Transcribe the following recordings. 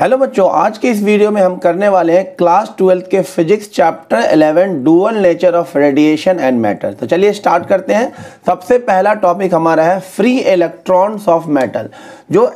Hello बच्चों, आज के इस वीडियो में हम करने वाले हैं क्लास 12 के physics chapter 11 dual nature of radiation and matter. तो चलिए स्टार्ट करते हैं। सबसे पहला टॉपिक हमारा है फ्री इलेक्ट्रॉन्स ऑफ मेटल। जो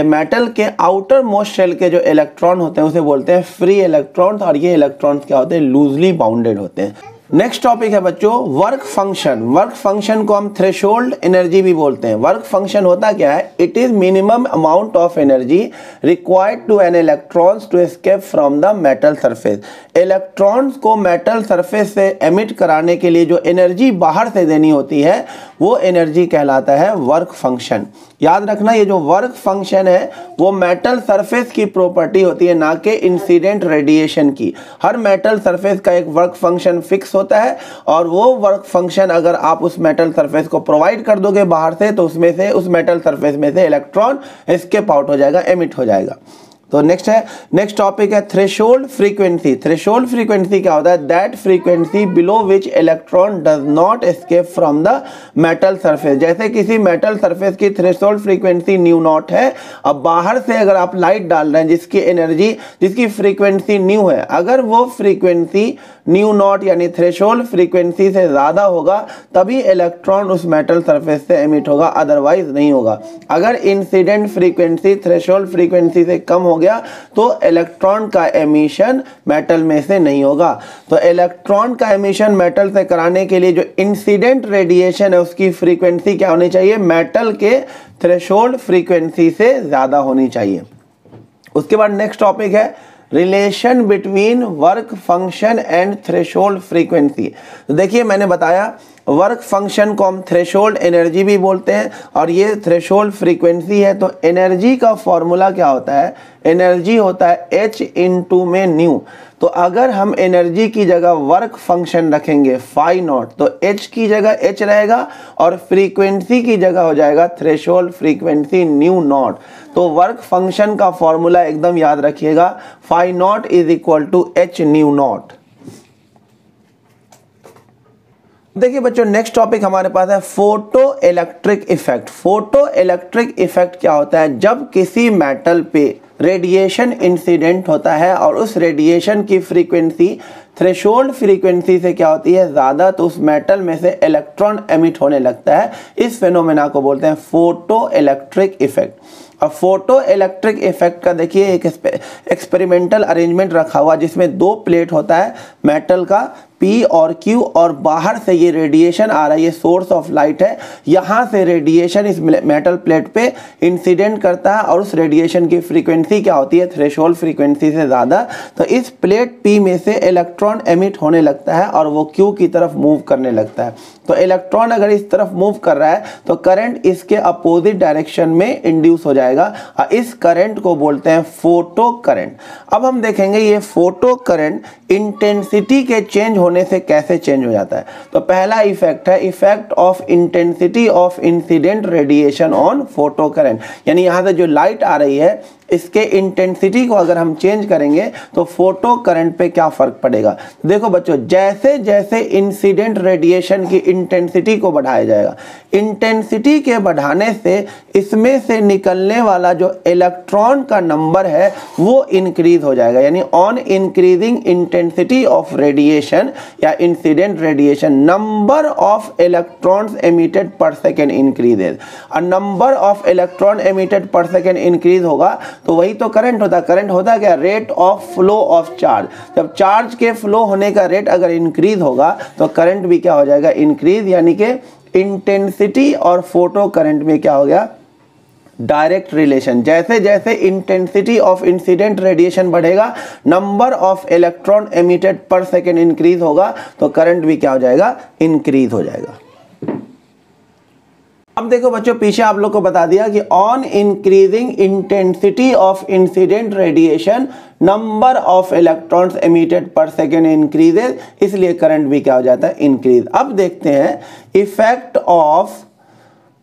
मेटल के आउटर मोस्ट शेल के जो इलेक्ट्रॉन होते हैं उसे बोलते हैं फ्री इलेक्ट्रॉन्स, और ये इलेक्ट्रॉन्स क्या होते हैं, लूजली बाउंडेड होते हैं। नेक्स्ट टॉपिक है बच्चों वर्क फंक्शन। वर्क फंक्शन को हम थ्रेशोल्ड एनर्जी भी बोलते हैं। वर्क फंक्शन होता क्या है, it is minimum amount of energy required to an electrons to escape from the metal surface. Electrons को मेटल सरफेस से एमिट कराने के लिए जो एनर्जी बाहर से देनी होती है वो एनर्जी कहलाता है वर्क फंक्शन। याद रखना, ये जो वर्क फंक्शन है वो मेटल सरफेस की प्रॉपर्टी होती है, ना कि इंसिडेंट रेडिएशन की। हर मेटल सरफेस का एक वर्क फंक्शन फिक्स होता है, और वो वर्क फंक्शन अगर आप उस मेटल सरफेस को प्रोवाइड कर दोगे बाहर से, तो उसमें से उस मेटल सरफेस में से इलेक्ट्रॉन एस्केप आउट हो जाएगा, एमिट हो जाएगा। तो नेक्स्ट टॉपिक है थ्रेशोल्ड फ्रीक्वेंसी। थ्रेशोल्ड फ्रीक्वेंसी क्या होता है, that frequency below which electron does not escape from the metal surface. जैसे किसी मेटल सरफेस की थ्रेशोल्ड फ्रीक्वेंसी न्यू नॉट है, अब बाहर से अगर आप लाइट डाल रहे हैं जिसकी फ्रीक्वेंसी न्यू है, अगर वो फ्रीक्वेंसी न्यू नॉट यानी थ्रेशोल्ड फ्रीक्वेंसी से ज्यादा होगा तभी इलेक्ट्रॉन उस मेटल सरफेस से एमिट होगा, अदरवाइज नहीं होगा। अगर इंसिडेंट फ्रीक्वेंसी थ्रेशोल्ड फ्रीक्वेंसी से कम हो गया तो इलेक्ट्रॉन का एमिशन मेटल में से नहीं होगा। तो इलेक्ट्रॉन का एमिशन मेटल से कराने के लिए जो इंसिडेंट रेडिएशन है उसकी फ्रीक्वेंसी क्या होनी चाहिए, मेटल के थ्रेशोल्ड फ्रीक्वेंसी से ज्यादा होनी चाहिए। उसके बाद नेक्स्ट टॉपिक है relation between work function and threshold frequency. तो देखिए, मैंने बताया वर्क फंक्शन को हम थ्रेशोल्ड एनर्जी भी बोलते हैं, और ये थ्रेशोल्ड फ्रीक्वेंसी है। तो एनर्जी का फॉर्मूला क्या होता है, एनर्जी होता है H इंटू में न्यू। तो अगर हम एनर्जी की जगह वर्क फंक्शन रखेंगे फाई नॉट, तो H की जगह H रहेगा और फ्रीक्वेंसी की जगह हो जाएगा थ्रेशोल्ड फ्रीक्वेंसी न्यू नॉट। तो वर्क फंक्शन का फॉर्मूला एकदम याद रखिएगा, phi naught is equal to H nu naught. देखिए बच्चों, नेक्स्ट टॉपिक हमारे पास है photo electric effect. Photo electric effect क्या होता है, जब किसी मेटल पे रेडिएशन इंसिडेंट होता है और उस रेडिएशन की फ्रीक्वेंसी थ्रेशोल्ड फ्रीक्वेंसी से क्या होती है ज्यादा, तो उस मेटल में से इलेक्ट्रॉन एमिट होने लगता है। इस फेनोमेना को बोलते हैं फोटो इलेक्ट्रिक इफेक्ट। अब फोटो इलेक्ट्रिक इफेक्ट का देखिए एक एक्सपेरिमेंटल अरेंजमेंट रखा हुआ जिसमें दो प्लेट होता है मेटल का P और Q, और बाहर से ये रेडिएशन आ रहा है, ये सोर्स ऑफ लाइट है, यहाँ से रेडिएशन इस मेटल प्लेट पे इंसिडेंट करता है और उस रेडिएशन की फ्रीक्वेंसी क्या होती है, थ्रेशोल्ड फ्रीक्वेंसी से ज़्यादा। तो इस प्लेट P में से इलेक्ट्रॉन एमिट होने लगता है और वो Q की तरफ मूव करने लगता है। तो इलेक्ट्रॉन अगर इस तरफ मूव कर रहा है तो करंट इसके अपोजिट डायरेक्शन में इंड्यूस हो जाएगा, और इस करंट को बोलते हैं फोटो करंट। अब हम देखेंगे ये फोटो करंट इंटेंसिटी के चेंज होने से कैसे चेंज हो जाता है। तो पहला इफेक्ट है effect of intensity of incident radiation on photo current, यानी यहाँ से जो लाइट आ रही है इसके इंटेंसिटी को अगर हम चेंज करेंगे तो फोटो करंट पे क्या फर्क पड़ेगा। देखो बच्चों, जैसे जैसे इंसिडेंट रेडिएशन की इंटेंसिटी को बढ़ाया जाएगा, इंटेंसिटी के बढ़ाने से इसमें से निकलने वाला जो इलेक्ट्रॉन का नंबर है वो इंक्रीज हो जाएगा। यानी on increasing intensity of radiation या incident radiation, number of electrons emitted per second increases. और number of electron emitted per second increase होगा तो वही तो करंट होता है। करंट होता क्या, rate of flow of charge. जब चार्ज के फ्लो होने का रेट अगर इंक्रीज होगा तो करंट भी क्या हो जाएगा, इंक्रीज। यानी कि इंटेंसिटी और फोटो करंट में क्या हो गया, डायरेक्ट रिलेशन। जैसे जैसे इंटेंसिटी ऑफ इंसिडेंट रेडिएशन बढ़ेगा, number of electron emitted per second increase होगा, तो करंट भी क्या हो जाएगा, इंक्रीज हो जाएगा। अब देखो बच्चों, पीछे आप लोग को बता दिया कि on increasing intensity of incident radiation number of electrons emitted per second increases, इसलिए करंट भी क्या हो जाता है, इंक्रीज। अब देखते हैं effect of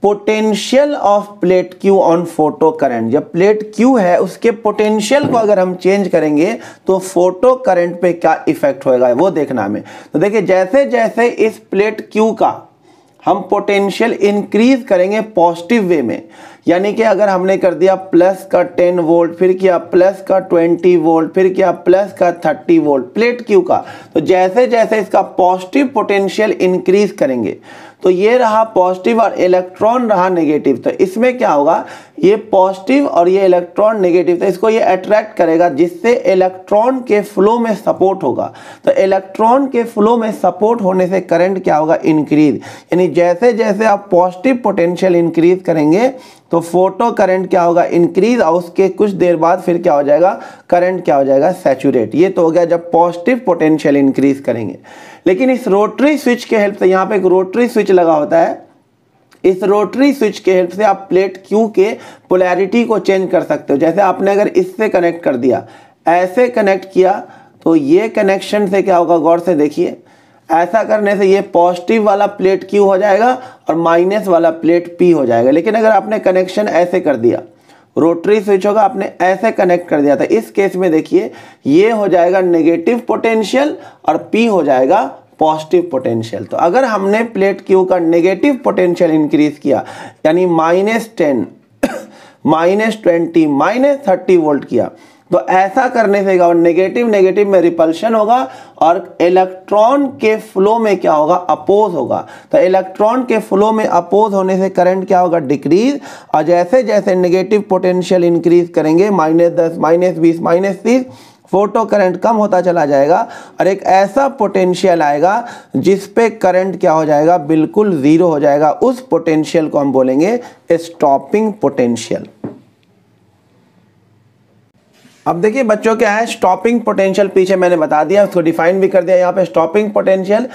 potential of plate Q on photo current. जब प्लेट Q है उसके पोटेंशियल को अगर हम चेंज करेंगे तो फोटो करंट पे क्या इफेक्ट होएगा वो देखना हमें। तो देखिए, जैसे जैसे इस प्लेट Q का हम पोटेंशियल इंक्रीज करेंगे पॉजिटिव वे में। यानी कि अगर हमने कर दिया प्लस का 10 वोल्ट, फिर किया प्लस का 20 वोल्ट, फिर किया प्लस का 30 वोल्ट प्लेट क्यू का, तो जैसे जैसे इसका पॉजिटिव पोटेंशियल इंक्रीज करेंगे, तो ये रहा पॉजिटिव और इलेक्ट्रॉन रहा नेगेटिव, तो इसमें क्या होगा, ये पॉजिटिव और ये इलेक्ट्रॉन नेगेटिव, तो इसको ये अट्रैक्ट करेगा, जिससे इलेक्ट्रॉन के फ्लो में सपोर्ट होगा। तो इलेक्ट्रॉन के फ्लो में सपोर्ट होने से करंट क्या होगा, इंक्रीज। यानी जैसे जैसे आप पॉजिटिव पोटेंशियल इंक्रीज करेंगे तो फोटो करंट क्या होगा, इंक्रीज, और उसके कुछ देर बाद फिर क्या हो जाएगा, करंट क्या हो जाएगा, सैचुरेट। ये तो हो गया जब पॉजिटिव पोटेंशियल इंक्रीज करेंगे। लेकिन इस रोटरी स्विच के हेल्प से, यहाँ पे एक रोटरी स्विच लगा होता है, इस रोटरी स्विच के हेल्प से आप प्लेट क्यू के पोलैरिटी को चेंज कर सकते हो। जैसे आपने अगर इससे कनेक्ट कर दिया, ऐसे कनेक्ट किया, तो ये कनेक्शन से क्या होगा, गौर से देखिए, ऐसा करने से ये पॉजिटिव वाला प्लेट क्यू हो जाएगा और माइनस वाला प्लेट पी हो जाएगा। लेकिन अगर आपने कनेक्शन ऐसे कर दिया, रोटरी स्विच होगा, आपने ऐसे कनेक्ट कर दिया था, इस केस में देखिए ये हो जाएगा नेगेटिव पोटेंशियल और पी हो जाएगा पॉजिटिव पोटेंशियल। तो अगर हमने प्लेट क्यू का नेगेटिव पोटेंशियल इंक्रीज किया, यानी -10, -20, -30 वोल्ट किया, तो ऐसा करने से क्या होगा, नेगेटिव नेगेटिव में रिपल्शन होगा और इलेक्ट्रॉन के फ्लो में क्या होगा, अपोज होगा। तो इलेक्ट्रॉन के फ्लो में अपोज होने से करंट क्या होगा, डिक्रीज। और जैसे जैसे नेगेटिव पोटेंशियल इंक्रीज करेंगे, -10, -20, -30, फोटो करंट कम होता चला जाएगा और एक ऐसा पोटेंशियल आएगा जिस पे करंट क्या हो जाएगा, बिल्कुल जीरो हो जाएगा। उस पोटेंशियल को हम बोलेंगे स्टॉपिंग पोटेंशियल। अब देखिए बच्चों, क्या है स्टॉपिंग पोटेंशियल, पीछे मैंने बता दिया, उसको डिफाइन भी कर दिया यहाँ पे। Stopping potential,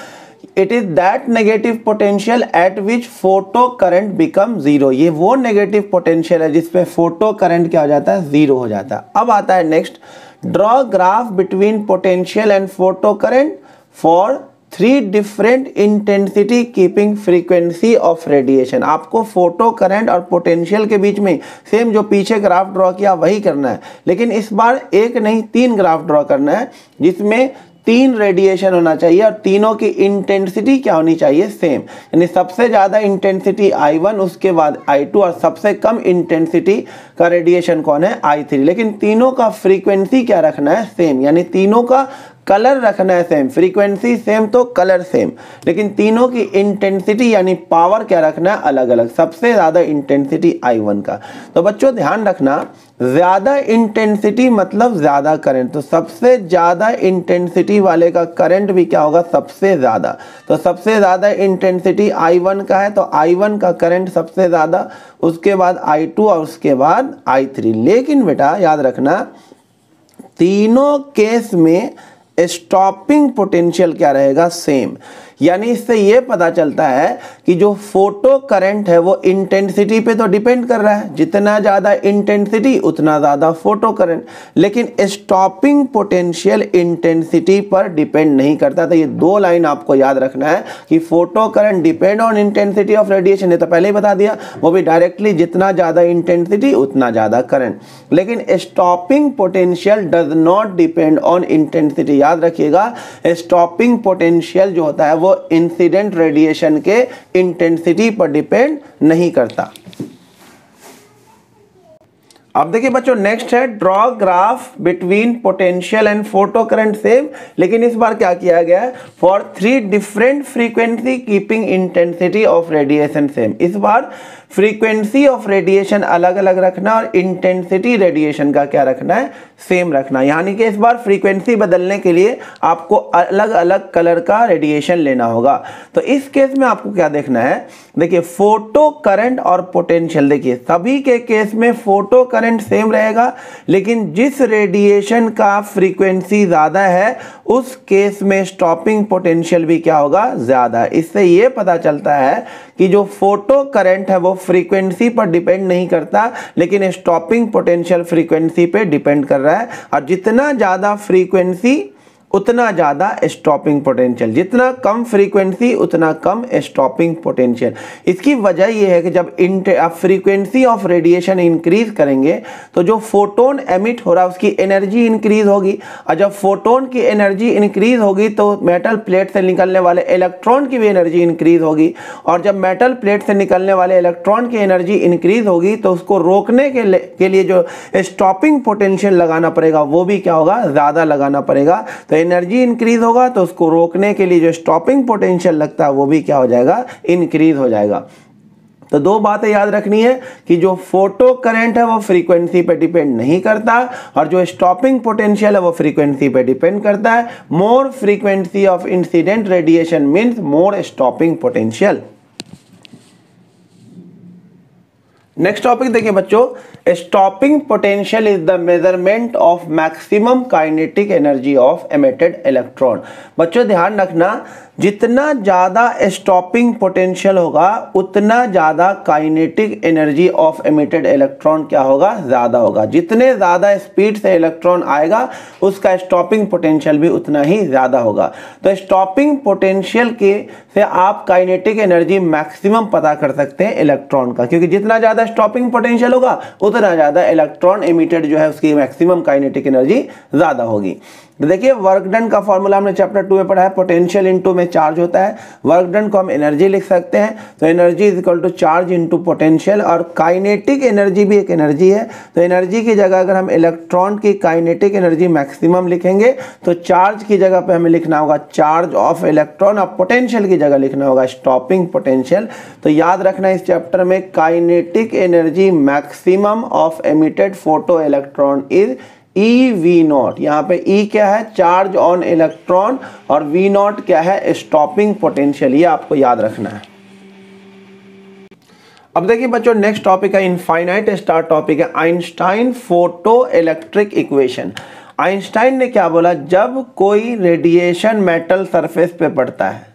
it is that negative potential at which photo current become zero. ये वो नेगेटिव पोटेंशियल है जिसपे फोटो करंट क्या हो जाता है, जीरो हो जाता है। अब आता है next, draw graph between potential and photo current for 3 different intensity keeping frequency of radiation. आपको फोटो करंट और पोटेंशियल के बीच में सेम जो पीछे ग्राफ ड्रॉ किया वही करना है, लेकिन इस बार एक नहीं 3 ग्राफ ड्रॉ करना है, जिसमें 3 रेडिएशन होना चाहिए और तीनों की इंटेंसिटी क्या होनी चाहिए, सेम। यानी सबसे ज़्यादा इंटेंसिटी I1, उसके बाद I2 और सबसे कम इंटेंसिटी का रेडिएशन कौन है, I3। लेकिन तीनों का फ्रीक्वेंसी क्या रखना है, सेम। यानी तीनों का कलर रखना है सेम, फ्रीक्वेंसी सेम तो कलर सेम, लेकिन तीनों की इंटेंसिटी यानी पावर क्या रखना है, अलग अलग। सबसे ज़्यादा इंटेंसिटी I1 का। तो बच्चों ध्यान रखना, ज़्यादा इंटेंसिटी मतलब ज़्यादा करंट, तो सबसे ज़्यादा इंटेंसिटी वाले का करंट भी क्या होगा, सबसे ज़्यादा। तो सबसे ज़्यादा इंटेंसिटी I1 का है, तो I1 का करंट सबसे ज़्यादा, उसके बाद I2 और उसके बाद I3। लेकिन बेटा याद रखना, तीनों केस में स्टॉपिंग पोटेंशियल क्या रहेगा, सेम। यानी इससे ये पता चलता है कि जो फोटो करंट है वो इंटेंसिटी पे तो डिपेंड कर रहा है, जितना ज़्यादा इंटेंसिटी उतना ज़्यादा फोटो करंट, लेकिन स्टॉपिंग पोटेंशियल इंटेंसिटी पर डिपेंड नहीं करता। तो ये 2 लाइन आपको याद रखना है कि photo current depend on intensity of radiation, ये तो पहले ही बता दिया, वो भी डायरेक्टली, जितना ज़्यादा इंटेंसिटी उतना ज़्यादा करंट। लेकिन stopping potential does not depend on intensity. याद रखिएगा, स्टॉपिंग पोटेंशियल जो होता है वो इंसिडेंट रेडिएशन के इंटेंसिटी पर डिपेंड नहीं करता। अब देखिए बच्चों, नेक्स्ट है draw graph between potential and photo current same, लेकिन इस बार क्या किया गया है, for 3 different frequency keeping intensity of radiation same. इस बार फ्रीक्वेंसी ऑफ रेडिएशन अलग अलग रखना और इंटेंसिटी रेडिएशन का क्या रखना है, सेम रखना। यानी कि इस बार फ्रीक्वेंसी बदलने के लिए आपको अलग अलग कलर का रेडिएशन लेना होगा। तो इस केस में आपको क्या देखना है, देखिए फोटो करंट और पोटेंशियल, देखिए सभी के केस में फोटो करंट सेम रहेगा, लेकिन जिस रेडिएशन का फ्रीक्वेंसी ज़्यादा है उस केस में स्टॉपिंग पोटेंशियल भी क्या होगा, ज़्यादा। इससे ये पता चलता है कि जो फोटो करंट है वो फ्रीक्वेंसी पर डिपेंड नहीं करता, लेकिन स्टॉपिंग पोटेंशियल फ्रीक्वेंसी पे डिपेंड कर रहा है, और जितना ज़्यादा फ्रीक्वेंसी उतना ज़्यादा स्टॉपिंग पोटेंशियल। जितना कम फ्रीक्वेंसी उतना कम स्टॉपिंग पोटेंशियल। इसकी वजह यह है कि जब आप फ्रीक्वेंसी ऑफ रेडिएशन इंक्रीज करेंगे तो जो फोटोन एमिट हो रहा है उसकी एनर्जी इंक्रीज होगी, और जब फोटोन की एनर्जी इंक्रीज होगी तो मेटल प्लेट से निकलने वाले इलेक्ट्रॉन की भी एनर्जी इंक्रीज होगी, और जब मेटल प्लेट से निकलने वाले इलेक्ट्रॉन की एनर्जी इंक्रीज होगी तो उसको रोकने के लिए जो स्टॉपिंग पोटेंशियल लगाना पड़ेगा वो भी क्या होगा, ज़्यादा लगाना पड़ेगा। तो एनर्जी इंक्रीज होगा तो उसको रोकने के लिए जो स्टॉपिंग पोटेंशियल लगता है वो भी क्या हो जाएगा, इंक्रीज हो जाएगा। तो दो बातें याद रखनी है कि जो फोटो करंट है वो फ्रीक्वेंसी पे डिपेंड नहीं करता, और जो स्टॉपिंग पोटेंशियल है वो फ्रीक्वेंसी पे डिपेंड करता है। More frequency of incident radiation means more stopping potential. Next topic देखिए बच्चों, stopping potential is the measurement of maximum kinetic energy of emitted electron. बच्चों ध्यान रखना, जितना ज़्यादा स्टॉपिंग पोटेंशियल होगा उतना ज़्यादा kinetic energy of emitted electron क्या होगा, ज़्यादा होगा। जितने ज़्यादा स्पीड से इलेक्ट्रॉन आएगा उसका स्टॉपिंग पोटेंशियल भी उतना ही ज़्यादा होगा। तो स्टॉपिंग पोटेंशियल के से आप काइनेटिक एनर्जी मैक्सिमम पता कर सकते हैं इलेक्ट्रॉन का, क्योंकि जितना ज़्यादा स्टॉपिंग पोटेंशियल होगा उतना ज़्यादा इलेक्ट्रॉन एमिटेड जो है उसकी मैक्सिमम काइनेटिक एनर्जी ज़्यादा होगी। तो देखिए वर्क डन का फॉर्मूला हमने चैप्टर 2 में पढ़ा है, पोटेंशियल इनटू में चार्ज होता है। वर्क डन को हम एनर्जी लिख सकते हैं, तो energy is equal to charge into potential, और काइनेटिक एनर्जी भी एक एनर्जी है। तो एनर्जी की जगह अगर हम इलेक्ट्रॉन की काइनेटिक एनर्जी मैक्सिमम लिखेंगे तो चार्ज की जगह पे हमें लिखना होगा चार्ज ऑफ इलेक्ट्रॉन, और पोटेंशियल की जगह लिखना होगा स्टॉपिंग पोटेंशियल। तो याद रखना इस चैप्टर में kinetic energy maximum of emitted photo electron is EV0। यहाँ पे E क्या है, चार्ज ऑन इलेक्ट्रॉन, और V0 क्या है, स्टॉपिंग पोटेंशियल। ये आपको याद रखना है। अब देखिए बच्चों नेक्स्ट टॉपिक है इनफाइनाइट स्टार टॉपिक है Einstein photo electric equation. Einstein ने क्या बोला, जब कोई रेडिएशन मेटल सरफेस पे पड़ता है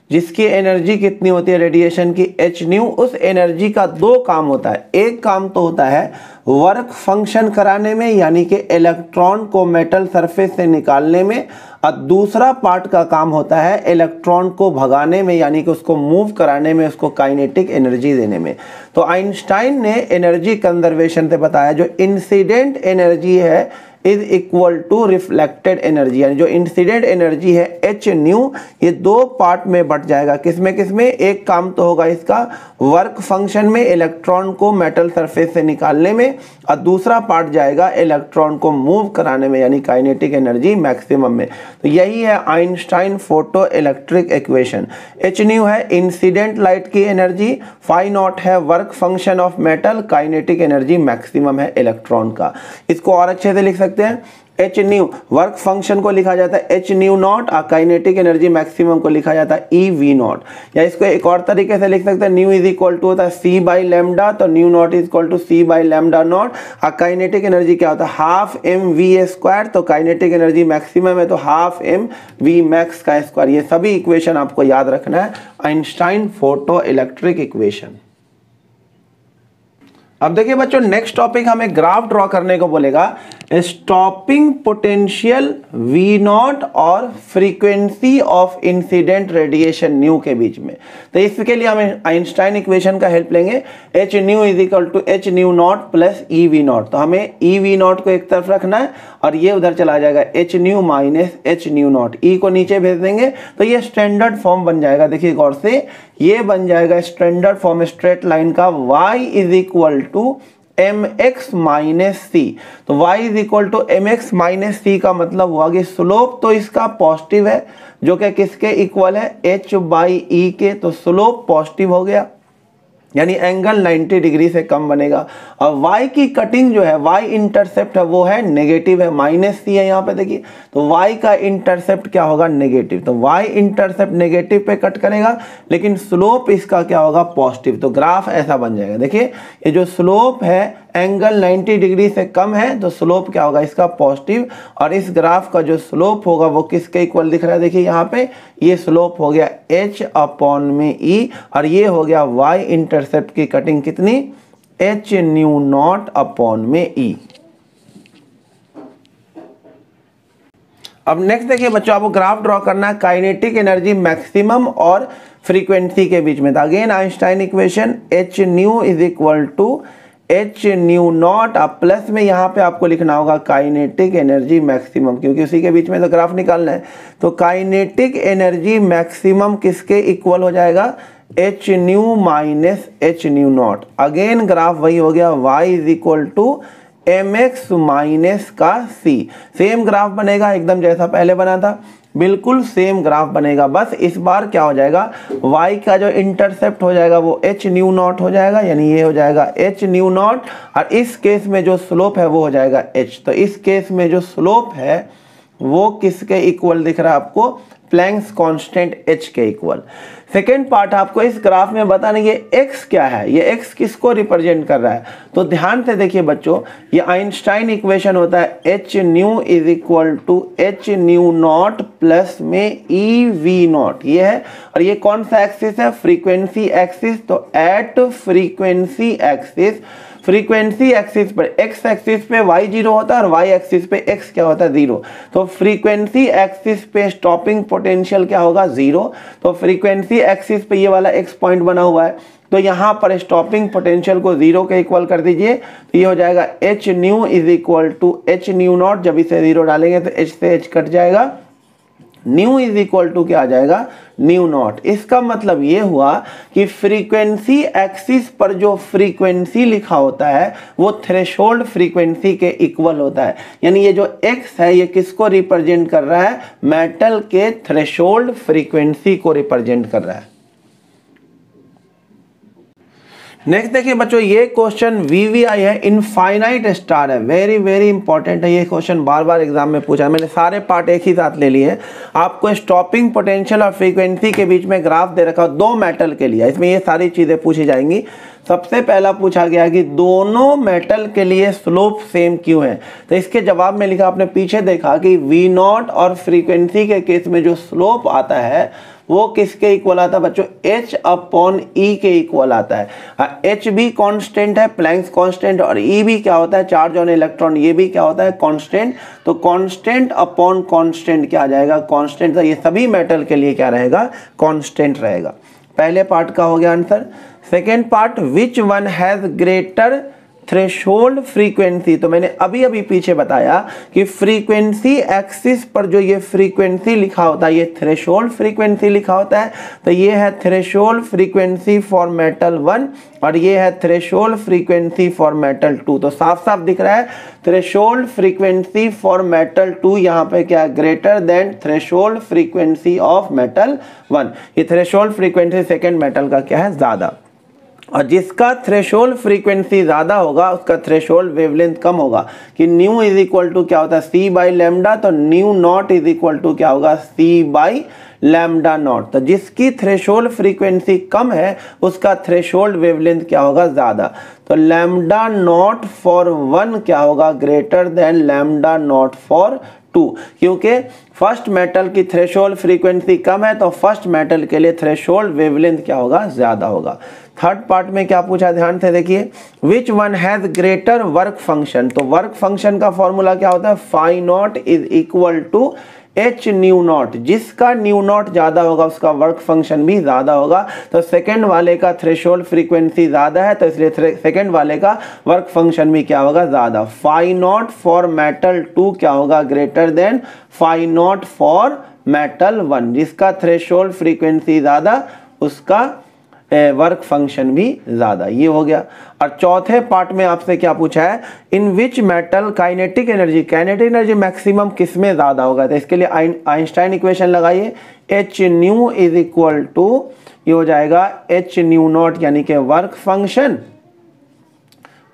जिसकी एनर्जी कितनी होती है रेडिएशन की, h न्यू, उस एनर्जी का दो काम होता है। एक काम तो होता है वर्क फंक्शन कराने में, यानी कि इलेक्ट्रॉन को मेटल सरफेस से निकालने में, और दूसरा पार्ट का काम होता है इलेक्ट्रॉन को भगाने में, यानी कि उसको मूव कराने में, उसको काइनेटिक एनर्जी देने में। तो आइंस्टाइन ने एनर्जी कंजर्वेशन से बताया जो इंसिडेंट एनर्जी है is equal to reflected energy, यानी जो इंसिडेंट एनर्जी है h न्यू, ये दो पार्ट में बट जाएगा। किसमें किसमें, एक काम तो होगा इसका वर्क फंक्शन में, इलेक्ट्रॉन को मेटल सरफेस से निकालने में, और दूसरा पार्ट जाएगा इलेक्ट्रॉन को मूव कराने में, यानी काइनेटिक एनर्जी मैक्सिमम में। तो यही है Einstein photo electric equation. h new है इंसिडेंट लाइट की एनर्जी, फाई नॉट है work function of metal, kinetic energy maximum है इलेक्ट्रॉन का। इसको और अच्छे से लिख सकते हैं, एच न्यू वर्क फंक्शन को लिखा जाता है एच न्यू नॉट, और काइनेटिक एनर्जी मैक्सिमम को लिखा जाता है ई वी नॉट। या इसको एक और तरीके से लिख सकते हैं, न्यू इज इक्वल टू होता है सी बाई लैम्डा, तो nu naught is equal to C by lambda naught. और काइनेटिक एनर्जी क्या होता है, हाफ एम वी स्क्वायर, तो काइनेटिक एनर्जी मैक्सिमम है तो हाफ एम वी मैक्स का स्क्वायर। ये सभी इक्वेशन आपको याद रखना है, आइंस्टाइन फोटो इलेक्ट्रिक इक्वेशन। अब देखिए बच्चों नेक्स्ट टॉपिक हमें ग्राफ ड्रॉ करने को बोलेगा, स्टॉपिंग पोटेंशियल V0 और frequency of incident radiation nu के बीच में। तो इसके लिए हमें आइंस्टाइन इक्वेशन का हेल्प लेंगे, H nu is equal to H nu naught plus E V naught. तो हमें ई वी नॉट को एक तरफ रखना है और ये उधर चला जाएगा H nu minus H nu naught, e को नीचे भेज देंगे तो ये स्टैंडर्ड फॉर्म बन जाएगा। देखिए गौर से, ये बन जाएगा स्टैंडर्ड फॉर्म स्ट्रेट लाइन का, y is equal to mx minus c. तो y is equal to mx minus c का मतलब हुआ कि स्लोप तो इसका पॉजिटिव है, जो कि किसके इक्वल है, h बाई ई के, तो स्लोप पॉजिटिव हो गया, यानी एंगल 90 डिग्री से कम बनेगा। और y की कटिंग जो है, y इंटरसेप्ट है वो है नेगेटिव है, माइनस सी है यहाँ पे देखिए, तो y का इंटरसेप्ट क्या होगा, नेगेटिव। तो y इंटरसेप्ट नेगेटिव पे कट करेगा, लेकिन स्लोप इसका क्या होगा, पॉजिटिव। तो ग्राफ ऐसा बन जाएगा। देखिए ये जो स्लोप है एंगल 90 डिग्री से कम है, तो स्लोप क्या होगा इसका, पॉजिटिव। और इस ग्राफ का जो स्लोप होगा वो किसके इक्वल दिख रहा है, देखिए यहाँ पे ये स्लोप हो गया h अपॉन में e, और ये हो गया y इंटरसेप्ट की कटिंग कितनी, h न्यू नॉट अपॉन में e। अब नेक्स्ट देखिए बच्चों, आपको ग्राफ ड्रॉ करना है काइनेटिक एनर्जी मैक्सिमम और फ्रीक्वेंसी के बीच में। Again Einstein equation H nu is equal to H nu naught, अब प्लस में यहाँ पे आपको लिखना होगा काइनेटिक एनर्जी मैक्सिमम, क्योंकि उसी के बीच में तो ग्राफ निकालना है। तो काइनेटिक एनर्जी मैक्सिमम किसके इक्वल हो जाएगा, H nu minus H nu naught. Again graph वही हो गया y is equal to M X minus का सी। सेम ग्राफ बनेगा एकदम जैसा पहले बना था, बिल्कुल सेम ग्राफ बनेगा। बस इस बार क्या हो जाएगा, y का जो इंटरसेप्ट हो जाएगा वो एच न्यू नॉट हो जाएगा, यानी ये हो जाएगा एच न्यू नॉट, और इस केस में जो स्लोप है वो हो जाएगा h। तो इस केस में जो स्लोप है वो किसके इक्वल दिख रहा है आपको, प्लैंक्स कांस्टेंट h के इक्वल। सेकेंड पार्ट आपको इस ग्राफ में बताना ये x क्या है, ये x किसको रिप्रेजेंट कर रहा है। तो ध्यान से देखिए बच्चों, ये आइंस्टाइन इक्वेशन होता है H nu is equal to H nu naught plus में ई वी नॉट, ये है। और ये कौन सा एक्सिस है, फ्रीक्वेंसी एक्सिस। तो at frequency axis, frequency axis पर x एक्सिस पे y जीरो होता है और y एक्सिस पे x क्या होता है, जीरो। तो फ्रीक्वेंसी एक्सिस पे स्टॉपिंग पोटेंशियल क्या होगा, जीरो। तो फ्रीक्वेंसी एक्सिस पे ये वाला x पॉइंट बना हुआ है, तो यहाँ पर स्टॉपिंग पोटेंशियल को जीरो के इक्वल कर दीजिए। तो ये हो जाएगा H nu is equal to H nu naught, जब इसे जीरो डालेंगे तो h से h कट जाएगा, न्यू इज इक्वल टू क्या आ जाएगा, न्यू नॉट। इसका मतलब ये हुआ कि फ्रीक्वेंसी एक्सिस पर जो फ्रीक्वेंसी लिखा होता है वो थ्रेशोल्ड फ्रीक्वेंसी के इक्वल होता है। यानी ये जो x है ये किसको रिप्रेजेंट कर रहा है, मेटल के थ्रेशोल्ड फ्रीक्वेंसी को रिप्रेजेंट कर रहा है। नेक्स्ट देखिए बच्चों, ये क्वेश्चन VVI है, इनफाइनाइट स्टार है, वेरी वेरी इंपॉर्टेंट है। ये क्वेश्चन बार बार एग्जाम में पूछा है, मैंने सारे पार्ट एक ही साथ ले लिए हैं। आपको स्टॉपिंग पोटेंशियल और फ्रीक्वेंसी के बीच में ग्राफ दे रखा है दो मेटल के लिए, इसमें ये सारी चीजें पूछी जाएंगी। सबसे पहला पूछा गया कि दोनों मेटल के लिए स्लोप सेम क्यों है। तो इसके जवाब में लिखा, आपने पीछे देखा कि V नॉट और फ्रीक्वेंसी के केस में जो स्लोप आता है वो किसके इक्वल आता है बच्चों, h अपॉन e के इक्वल आता है। h भी कांस्टेंट है, प्लैंक्स कांस्टेंट, और e भी क्या होता है, चार्ज ऑन इलेक्ट्रॉन, ये भी क्या होता है, कांस्टेंट। तो कांस्टेंट अपॉन कांस्टेंट क्या आ जाएगा, कांस्टेंट। तो ये सभी मेटल के लिए क्या रहेगा, कांस्टेंट रहेगा। पहले पार्ट का हो गया answer. Second part, which one has greater threshold frequency. तो मैंने अभी अभी पीछे बताया कि फ्रीक्वेंसी एक्सिस पर जो ये फ्रीक्वेंसी लिखा होता है ये थ्रेशोल्ड फ्रीक्वेंसी लिखा होता है। तो ये है थ्रेशोल्ड फ्रीक्वेंसी फॉर मेटल 1 और ये है थ्रेशोल्ड फ्रीक्वेंसी फॉर मेटल 2। तो साफ साफ दिख रहा है थ्रेशोल्ड फ्रीक्वेंसी फॉर मेटल 2 यहाँ पे क्या है, greater than threshold frequency of metal 1। ये थ्रेशोल्ड फ्रीक्वेंसी सेकेंड मेटल का क्या है, ज्यादा। और जिसका थ्रेशोल्ड फ्रीक्वेंसी ज्यादा होगा उसका थ्रेशोल्ड वेवलेंथ कम होगा। कि न्यू इज इक्वल टू क्या होता है, सी बाई लैम्डा। तो nu naught is equal to क्या होगा, सी बाई लैम्डा नॉट। तो जिसकी थ्रेशोल्ड फ्रीक्वेंसी कम है उसका थ्रेशोल्ड वेवलेंथ क्या होगा, ज्यादा। तो लैम्डा नॉट फॉर 1 क्या होगा, greater then lambda naught for 2, क्योंकि फर्स्ट मेटल की थ्रेशोल्ड फ्रीक्वेंसी कम है तो फर्स्ट मेटल के लिए थ्रेशोल्ड वेवलेंथ क्या होगा, ज्यादा होगा। थर्ड पार्ट में क्या पूछा, ध्यान से देखिए, which one has greater work function. तो वर्क फंक्शन का फॉर्मूला क्या होता है, phi naught is equal to H nu naught. जिसका न्यू नॉट ज्यादा होगा उसका वर्क फंक्शन भी ज्यादा होगा। तो सेकंड वाले का थ्रेशोल्ड फ्रीक्वेंसी ज्यादा है तो इसलिए सेकंड वाले का वर्क फंक्शन भी क्या होगा, ज्यादा। फाई नॉट फॉर मेटल 2 क्या होगा, greater than phi naught for metal 1। जिसका थ्रेशोल्ड फ्रीक्वेंसी ज्यादा उसका वर्क फंक्शन भी ज्यादा। ये हो गया। और चौथे पार्ट में आपसे क्या पूछा है, in which metal kinetic energy maximum किस में ज्यादा होगा। तो इसके लिए आइंस्टाइन इक्वेशन लगाइए, h nu is equal to ये हो जाएगा एच न्यू नॉट यानी कि वर्क फंक्शन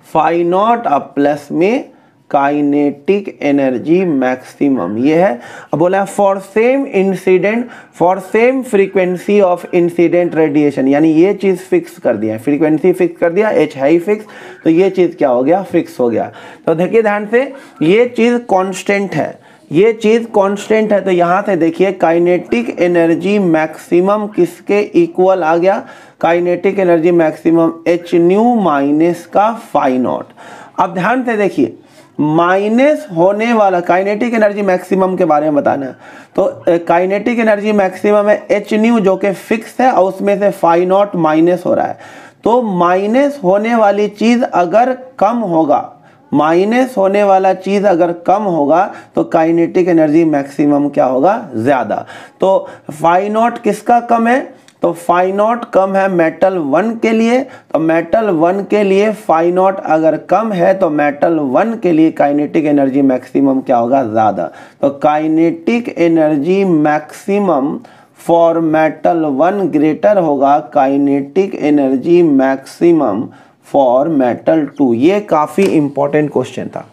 फाई नॉट अब प्लस में काइनेटिक एनर्जी मैक्सिमम। ये है। अब बोला for same incident for same frequency of incident radiation, यानी ये चीज फिक्स कर दिया, फ्रीक्वेंसी फिक्स कर दिया, एच है ही फिक्स, तो ये चीज क्या हो गया, फिक्स हो गया। तो देखिए ध्यान से, ये चीज कांस्टेंट है, ये चीज कांस्टेंट है। तो यहां से देखिए काइनेटिक एनर्जी मैक्सिमम किसके इक्वल आ गया, kinetic energy maximum H nu minus का फाई नॉट। अब ध्यान से देखिए, माइनस होने वाला काइनेटिक एनर्जी मैक्सिमम के बारे में बताना है। तो काइनेटिक एनर्जी मैक्सिमम है एच न्यू जो कि फिक्स है और उसमें से फाई नॉट माइनस हो रहा है। तो माइनस होने वाली चीज अगर कम होगा, माइनस होने वाला चीज अगर कम होगा तो काइनेटिक एनर्जी मैक्सिमम क्या होगा, ज्यादा। तो फाई नॉट किसका कम है, तो फाई नॉट कम है मेटल 1 के लिए। तो मेटल 1 के लिए फाई नॉट अगर कम है तो मेटल 1 के लिए काइनेटिक एनर्जी मैक्सिमम क्या होगा, ज्यादा। तो kinetic energy maximum for metal 1 greater होगा kinetic energy maximum for metal 2। ये काफी इंपॉर्टेंट क्वेश्चन था।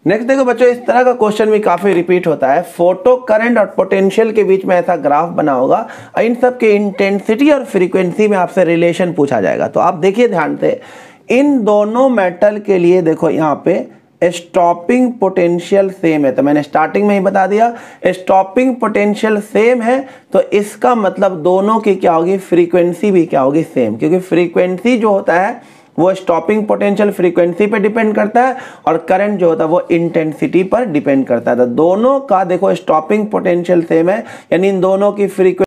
नेक्स्ट देखो बच्चों, इस तरह का क्वेश्चन भी काफी रिपीट होता है। फोटो करंट और पोटेंशियल के बीच में ऐसा ग्राफ बना होगा और इन सब के इंटेंसिटी और फ्रीक्वेंसी में आपसे रिलेशन पूछा जाएगा। तो आप देखिए ध्यान से, इन दोनों मेटल के लिए देखो यहाँ पे स्टॉपिंग पोटेंशियल सेम है। तो मैंने स्टार्टिंग में ही बता दिया स्टॉपिंग पोटेंशियल सेम है, तो इसका मतलब दोनों की क्या होगी, फ्रीक्वेंसी भी क्या होगी, सेम। क्योंकि फ्रीक्वेंसी जो होता है वो स्टॉपिंग पोटेंशियल फ्रीक्वेंसी पे डिपेंड करता है और करंट जो होता है वो इंटेंसिटी पर डिपेंड करता है। तो दोनों का देखो स्टॉपिंग पोटेंशियल सेम है, यानी इन दोनों की फ्रीक्वेंसी।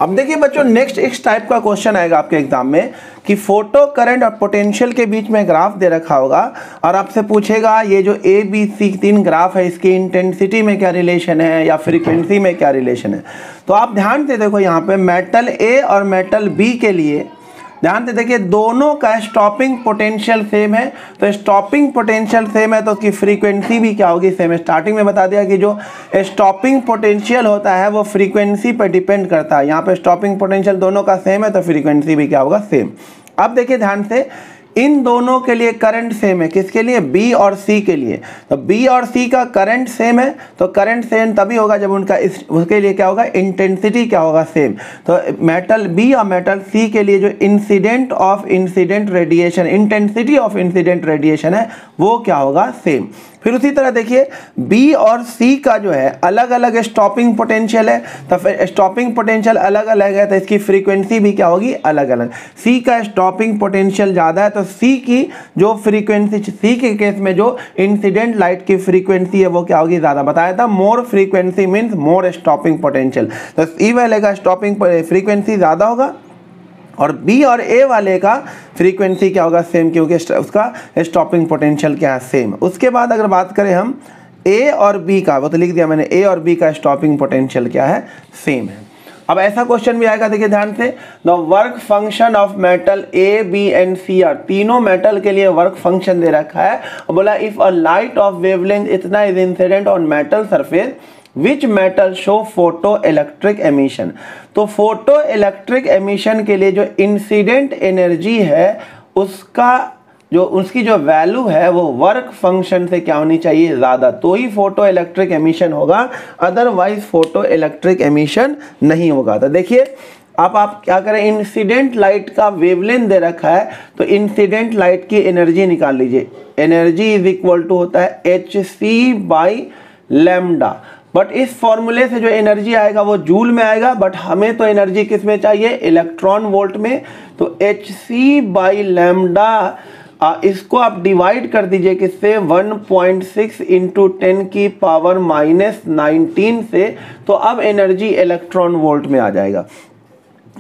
अब देखिए बच्चों, नेक्स्ट इस टाइप का क्वेश्चन आएगा आपके एग्जाम में कि फोटो करंट और पोटेंशियल के बीच में ग्राफ दे रखा होगा और आपसे पूछेगा ये जो ए बी सी 3 ग्राफ है इसकी इंटेंसिटी में क्या रिलेशन है या फ्रीक्वेंसी में क्या रिलेशन है। तो आप ध्यान से देखो यहाँ पे मेटल ए और मेटल बी के लिए ध्यान से देखिए दोनों का स्टॉपिंग पोटेंशियल सेम है। तो स्टॉपिंग पोटेंशियल सेम है तो उसकी फ्रीक्वेंसी भी क्या होगी, सेम है। स्टार्टिंग में बता दिया कि जो स्टॉपिंग पोटेंशियल होता है वो फ्रीक्वेंसी पर डिपेंड करता है। यहाँ पे स्टॉपिंग पोटेंशियल दोनों का सेम है तो फ्रीक्वेंसी भी क्या होगा, सेम। अब देखिए ध्यान से, इन दोनों के लिए करंट सेम है। किसके लिए, बी और सी के लिए। तो बी और सी का करंट सेम है, तो करंट सेम तभी होगा जब उनका उसके लिए क्या होगा, इंटेंसिटी क्या होगा, सेम। तो मेटल बी और मेटल सी के लिए जो incident of incident radiation, intensity of incident radiation है वो क्या होगा, सेम। फिर उसी तरह देखिए बी और सी का जो है अलग अलग स्टॉपिंग पोटेंशियल है, तो फिर स्टॉपिंग पोटेंशियल अलग अलग है तो इसकी फ्रीक्वेंसी भी क्या होगी, अलग अलग। सी का स्टॉपिंग पोटेंशियल ज़्यादा है तो सी की जो फ्रीक्वेंसी, सी के केस में जो इंसिडेंट लाइट की फ्रीक्वेंसी है वो क्या होगी, ज़्यादा। बताया था more frequency means more stopping potential. तो ई वाले का स्टॉपिंग फ्रीक्वेंसी ज़्यादा होगा और बी और ए वाले का फ्रीक्वेंसी क्या होगा, सेम, क्योंकि उसका स्टॉपिंग पोटेंशियल क्या है, सेम। उसके बाद अगर बात करें हम ए और बी का, वो तो लिख दिया मैंने, ए और बी का स्टॉपिंग पोटेंशियल क्या है, सेम है। अब ऐसा क्वेश्चन भी आएगा, देखिए ध्यान से, the work function of metal A B and C are, तीनों मेटल के लिए वर्क फंक्शन दे रखा है और बोला if a light of wavelength इतना is incident on metal surface which metal show photoelectric emission. तो फोटो इलेक्ट्रिक एमिशन के लिए जो इंसिडेंट एनर्जी है उसका जो उसकी जो वैल्यू है वो वर्क फंक्शन से क्या होनी चाहिए, ज़्यादा, तो ही फोटो इलेक्ट्रिक एमिशन होगा, अदरवाइज फोटो इलेक्ट्रिक एमिशन नहीं होगा। तो देखिए अब आप क्या करें, इंसिडेंट लाइट का वेवलेंथ दे रखा है तो इंसिडेंट लाइट की एनर्जी निकाल लीजिए। एनर्जी इज इक्वल टू होता है H C by lambda, but इस फॉर्मूले से जो एनर्जी आएगा वो जूल में आएगा, बट हमें तो एनर्जी किस में चाहिए, इलेक्ट्रॉन वोल्ट में। तो एच सी बाई लैम्डा इसको आप डिवाइड कर दीजिए किससे, 1.6 इंटू 10 की पावर -19 से, तो अब एनर्जी इलेक्ट्रॉन वोल्ट में आ जाएगा।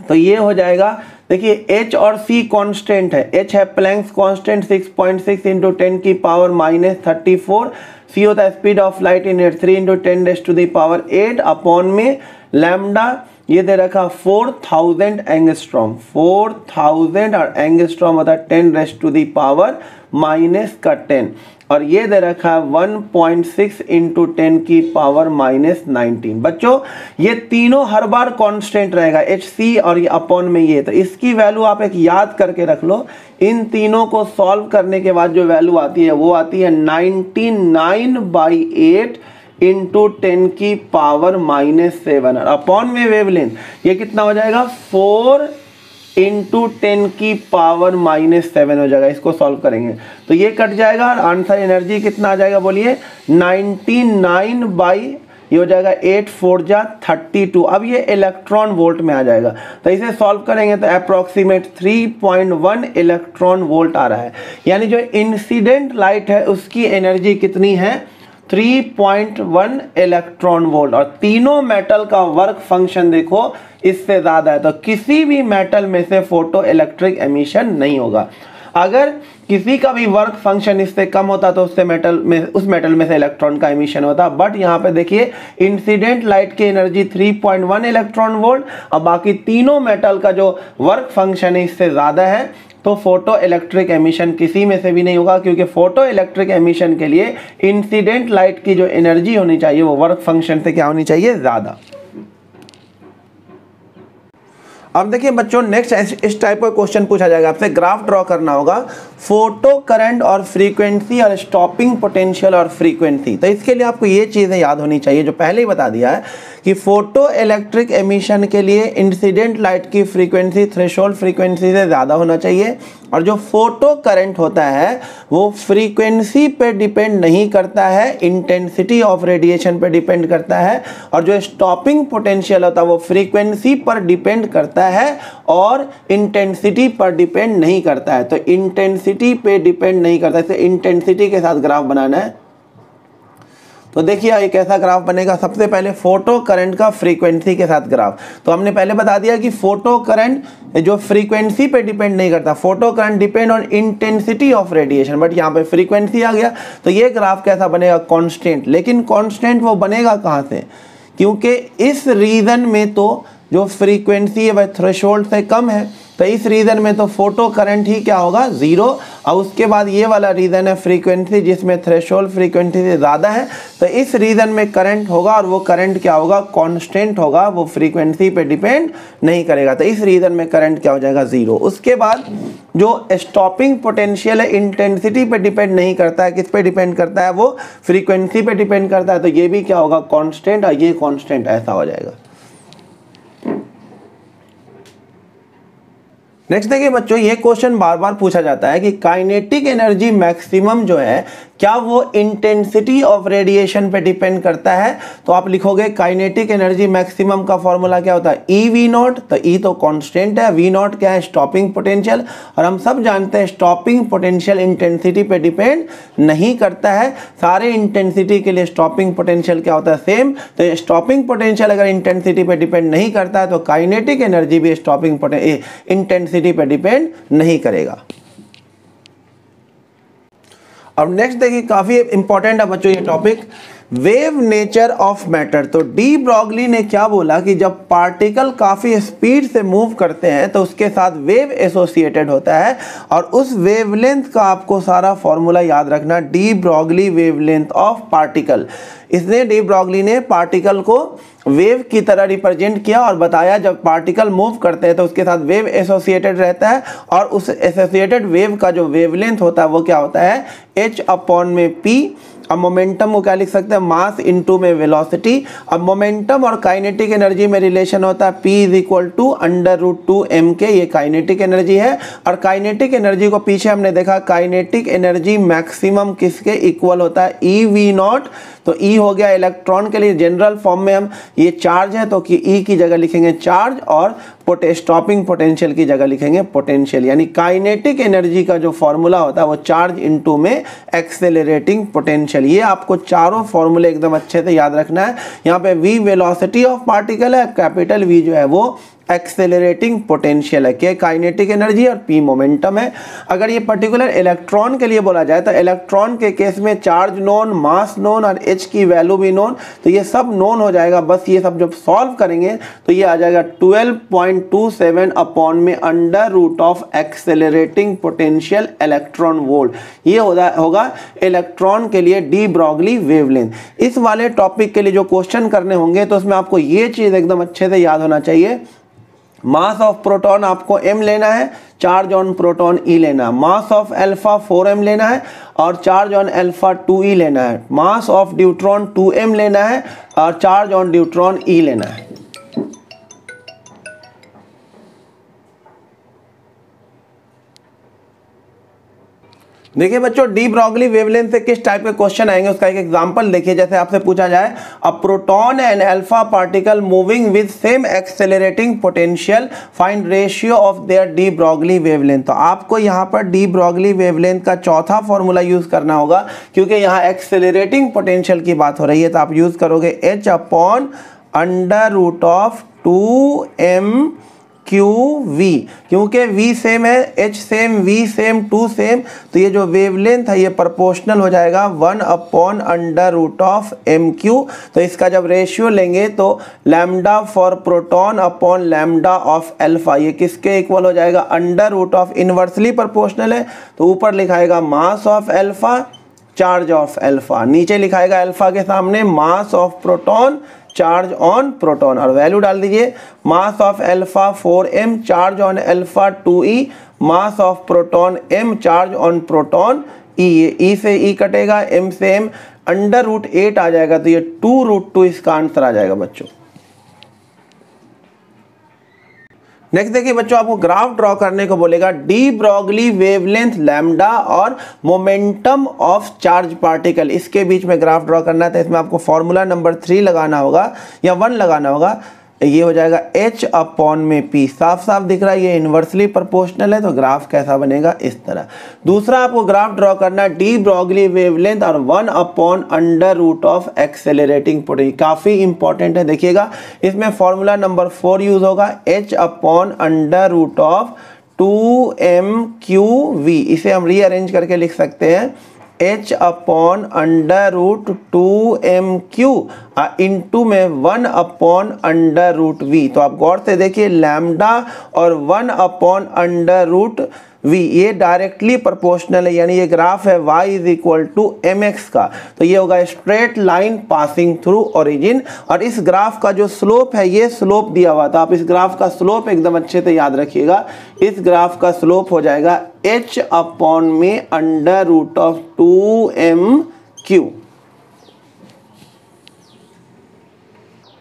तो ये हो जाएगा, देखिए H और C कांस्टेंट है, H है प्लैंक्स कांस्टेंट 6.6 इंटू 10 की पावर -34, C होता है speed of light in air 3 into 10⁸ upon में लैम्डा ये दे रखा 4000 एंगस्ट्रॉम, 4000 और एंगस्ट्रॉम होता है 10⁻⁻10 और ये दे रखा है 1.6 इंटू 10 की पावर -19। बच्चों ये तीनों हर बार कांस्टेंट रहेगा, एच सी और ये अपॉन में ये, तो इसकी वैल्यू आप एक याद करके रख लो। इन तीनों को सॉल्व करने के बाद जो वैल्यू आती है वो आती है 99/8 इंटू 10 की पावर -7 और अपॉन में वेवलेंथ ये कितना हो जाएगा, 4 इंटू 10 की पावर -7 हो जाएगा। इसको सॉल्व करेंगे तो ये कट जाएगा और आंसर एनर्जी कितना आ जाएगा, बोलिए 99 ये हो जाएगा 8 4 जा 32। अब ये इलेक्ट्रॉन वोल्ट में आ जाएगा, तो इसे सॉल्व करेंगे तो अप्रॉक्सीमेट 3.1 इलेक्ट्रॉन वोल्ट आ रहा है। यानी जो इंसिडेंट लाइट है उसकी एनर्जी कितनी है, 3.1 इलेक्ट्रॉन वोल्ट। और तीनों मेटल का वर्क फंक्शन देखो इससे ज़्यादा है, तो किसी भी मेटल में से फोटो इलेक्ट्रिक एमिशन नहीं होगा। अगर किसी का भी वर्क फंक्शन इससे कम होता तो उस मेटल में से इलेक्ट्रॉन का एमिशन होता। बट यहाँ पे देखिए इंसिडेंट लाइट की एनर्जी 3.1 इलेक्ट्रॉन वोल्ट और बाकी तीनों मेटल का जो वर्क फंक्शन है इससे ज़्यादा है, तो फोटो इलेक्ट्रिक एमिशन किसी में से भी नहीं होगा, क्योंकि फोटो इलेक्ट्रिक एमिशन के लिए इंसिडेंट लाइट की जो एनर्जी होनी चाहिए वो वर्क फंक्शन से क्या होनी चाहिए, ज़्यादा। अब देखिए बच्चों नेक्स्ट इस टाइप का क्वेश्चन पूछा जाएगा आपसे, ग्राफ ड्रॉ करना होगा फोटो करंट और फ्रीक्वेंसी और स्टॉपिंग पोटेंशियल और फ्रीक्वेंसी। तो इसके लिए आपको ये चीज़ें याद होनी चाहिए जो पहले ही बता दिया है कि फोटो इलेक्ट्रिक एमिशन के लिए इंसिडेंट लाइट की फ्रीक्वेंसी थ्रेशोल्ड फ्रीक्वेंसी से ज़्यादा होना चाहिए, और जो फोटो करंट होता है वो फ्रीक्वेंसी पे डिपेंड नहीं करता है, इंटेंसिटी ऑफ रेडिएशन पे डिपेंड करता है, और जो स्टॉपिंग पोटेंशियल होता है वो फ्रीक्वेंसी पर डिपेंड करता है और इंटेंसिटी पर डिपेंड नहीं करता है। तो इंटेंसिटी पे डिपेंड नहीं करता, इसे इंटेंसिटी के साथ ग्राफ बनाना है। तो देखिए ये कैसा ग्राफ बनेगा, सबसे पहले फोटो करंट का फ्रीक्वेंसी के साथ ग्राफ। तो हमने पहले बता दिया कि फोटो करंट जो फ्रीक्वेंसी पे डिपेंड नहीं करता, photo current depend on intensity of radiation, but यहाँ पे फ्रीक्वेंसी आ गया। तो ये ग्राफ कैसा बनेगा, कांस्टेंट। लेकिन कांस्टेंट वो बनेगा कहाँ से, क्योंकि इस रीजन में तो जो फ्रीक्वेंसी है वह थ्रेशोल्ड से कम है, तो इस रीजन में तो फोटो करंट ही क्या होगा, जीरो। और उसके बाद ये वाला रीजन है फ्रीक्वेंसी जिसमें थ्रेशोल्ड फ्रीक्वेंसी से ज़्यादा है, तो इस रीजन में करंट होगा और वो करंट क्या होगा, कांस्टेंट होगा, वो फ्रीक्वेंसी पे डिपेंड नहीं करेगा। तो इस रीजन में करंट क्या हो जाएगा, जीरो। उसके बाद जो स्टॉपिंग पोटेंशियल है इंटेंसिटी पे डिपेंड नहीं करता है, किस पे डिपेंड करता है, वो फ्रीक्वेंसी पे डिपेंड करता है, तो ये भी क्या होगा, कांस्टेंट, और ये कांस्टेंट, ऐसा हो जाएगा। नेक्स्ट देखिए बच्चों, ये क्वेश्चन बार बार पूछा जाता है कि काइनेटिक एनर्जी मैक्सिमम जो है क्या वो इंटेंसिटी ऑफ रेडिएशन पे डिपेंड करता है। तो आप लिखोगे काइनेटिक एनर्जी मैक्सिमम का फॉर्मूला क्या होता है, ई वी नॉट। तो ई तो कांस्टेंट है, वी नॉट क्या है, स्टॉपिंग पोटेंशियल, और हम सब जानते हैं स्टॉपिंग पोटेंशियल इंटेंसिटी पे डिपेंड नहीं करता है। सारे इंटेंसिटी के लिए स्टॉपिंग पोटेंशियल क्या होता है, सेम। तो स्टॉपिंग पोटेंशियल अगर इंटेंसिटी पे डिपेंड नहीं करता है तो काइनेटिक एनर्जी भी स्टॉपिंग इंटेंसिटी पे डिपेंड नहीं करेगा। अब नेक्स्ट देखिए, काफी इंपॉर्टेंट है बच्चों ये topic, wave nature of matter. तो डी ब्रॉगली ने क्या बोला कि जब पार्टिकल काफ़ी स्पीड से मूव करते हैं तो उसके साथ वेव एसोसिएटेड होता है, और उस वेवलेंथ का आपको सारा फॉर्मूला याद रखना, D Broglie wavelength of particle. इसने डी ब्रॉगली ने पार्टिकल को वेव की तरह रिप्रेजेंट किया और बताया जब पार्टिकल मूव करते हैं तो उसके साथ वेव एसोसिएटेड रहता है, और उस एसोसिएटेड वेव का जो वेवलेंथ होता है वो क्या होता है, h/p। अब मोमेंटम को क्या लिख सकते हैं, मास इनटू में वेलोसिटी। अब मोमेंटम और काइनेटिक एनर्जी में रिलेशन होता है P = √2m के, ये काइनेटिक एनर्जी है। और काइनेटिक एनर्जी को पीछे हमने देखा, काइनेटिक एनर्जी मैक्सिमम किसके इक्वल होता है, eV0। तो E हो गया इलेक्ट्रॉन के लिए, जनरल फॉर्म में हम ये चार्ज है तो कि E की जगह लिखेंगे चार्ज, और स्टॉपिंग पोटेंशियल की जगह लिखेंगे पोटेंशियल। यानी काइनेटिक एनर्जी का जो फॉर्मूला होता है वो चार्ज इनटू में एक्सेलरेटिंग पोटेंशियल। ये आपको चारों फॉर्मूले एकदम अच्छे से याद रखना है। यहाँ पे V वेलोसिटी ऑफ पार्टिकल है, कैपिटल V जो है वो एक्सेलरेटिंग पोटेंशियल है, के काइनेटिक एनर्जी, और P मोमेंटम है। अगर ये पर्टिकुलर इलेक्ट्रॉन के लिए बोला जाए तो इलेक्ट्रॉन के केस में चार्ज नोन, मास नोन और H की वैल्यू भी नोन, तो ये सब नोन हो जाएगा। बस ये सब जब सॉल्व करेंगे तो ये आ जाएगा 12.27 अपॉन में √of accelerating potential electron volt. ये होगा इलेक्ट्रॉन के लिए डी ब्रॉगली वेवलेंथ। इस वाले टॉपिक के लिए जो क्वेश्चन करने होंगे तो उसमें आपको ये चीज़ एकदम अच्छे से याद होना चाहिए, मास ऑफ प्रोटॉन आपको m लेना है, चार्ज ऑन प्रोटॉन E लेना है, मास ऑफ अल्फा 4m लेना है और चार्ज ऑन अल्फा 2e लेना है, मास ऑफ ड्यूट्रॉन 2m लेना है और चार्ज ऑन ड्यूट्रॉन E लेना है। देखिए बच्चों, डी ब्रॉगली वेवलेंथ से किस टाइप के क्वेश्चन आएंगे उसका एक एग्जांपल देखिए। जैसे आपसे पूछा जाए a proton and alpha particle moving with same accelerating potential, find ratio of their D Broglie wavelength. तो आपको यहाँ पर डी ब्रॉगली वेवलेंथ का चौथा फॉर्मूला यूज करना होगा, क्योंकि यहाँ एक्सेलरेटिंग पोटेंशियल की बात हो रही है। तो आप यूज करोगे h upon under root of 2m Q V, क्योंकि v सेम है, h same, v same, 2 same, तो ये जो वेवलेंथ है ये प्रोपोर्शनल हो जाएगा 1 upon under root of m q. तो इसका जब रेशियो लेंगे तो lambda for proton upon lambda of alpha, ये किसके इक्वल हो जाएगा, under root of, inversely proportional है तो ऊपर लिखाएगा mass of alpha, charge of alpha, नीचे लिखाएगा अल्फा के सामने mass of proton, charge on proton, और वैल्यू डाल दीजिए। Mass of alpha 4m, charge on alpha 2e, mass of proton m, charge on proton e। e से e कटेगा, m से m, अंडर रूट 8 आ जाएगा, तो ये 2√2 इसका आंसर आ जाएगा बच्चों। नेक्स्ट देखिए बच्चों, आपको ग्राफ ड्रॉ करने को बोलेगा, डी ब्रॉगली वेवलेंथ लैम्डा और मोमेंटम ऑफ चार्ज पार्टिकल, इसके बीच में ग्राफ ड्रॉ करना है। तो इसमें आपको फॉर्मूला नंबर 3 लगाना होगा या 1 लगाना होगा। ये हो जाएगा h अपॉन में p, साफ साफ दिख रहा है ये इन्वर्सली प्रोपोर्शनल है, तो ग्राफ कैसा बनेगा, इस तरह। दूसरा आपको ग्राफ ड्रॉ करना है डी ब्रॉगली वेवलेंथ और 1 upon under root of accelerating potential, काफी इंपॉर्टेंट है, देखिएगा इसमें फॉर्मूला नंबर 4 यूज होगा, h upon under root of 2m/v। इसे हम रीअरेंज करके लिख सकते हैं h upon under root 2m/q into में 1 अपॉन अंडर रूट v। तो आप गौर से देखिए लैम्डा और 1 अपॉन अंडर रूट v ये डायरेक्टली प्रोपोर्शनल है, यानी ये ग्राफ है y is equal to mx का, तो ये होगा straight line passing through origin. और इस ग्राफ का जो स्लोप है ये स्लोप दिया हुआ था, आप इस ग्राफ का स्लोप एकदम अच्छे से याद रखिएगा। इस ग्राफ का स्लोप हो जाएगा h अपॉन में अंडर रूट ऑफ 2m/q।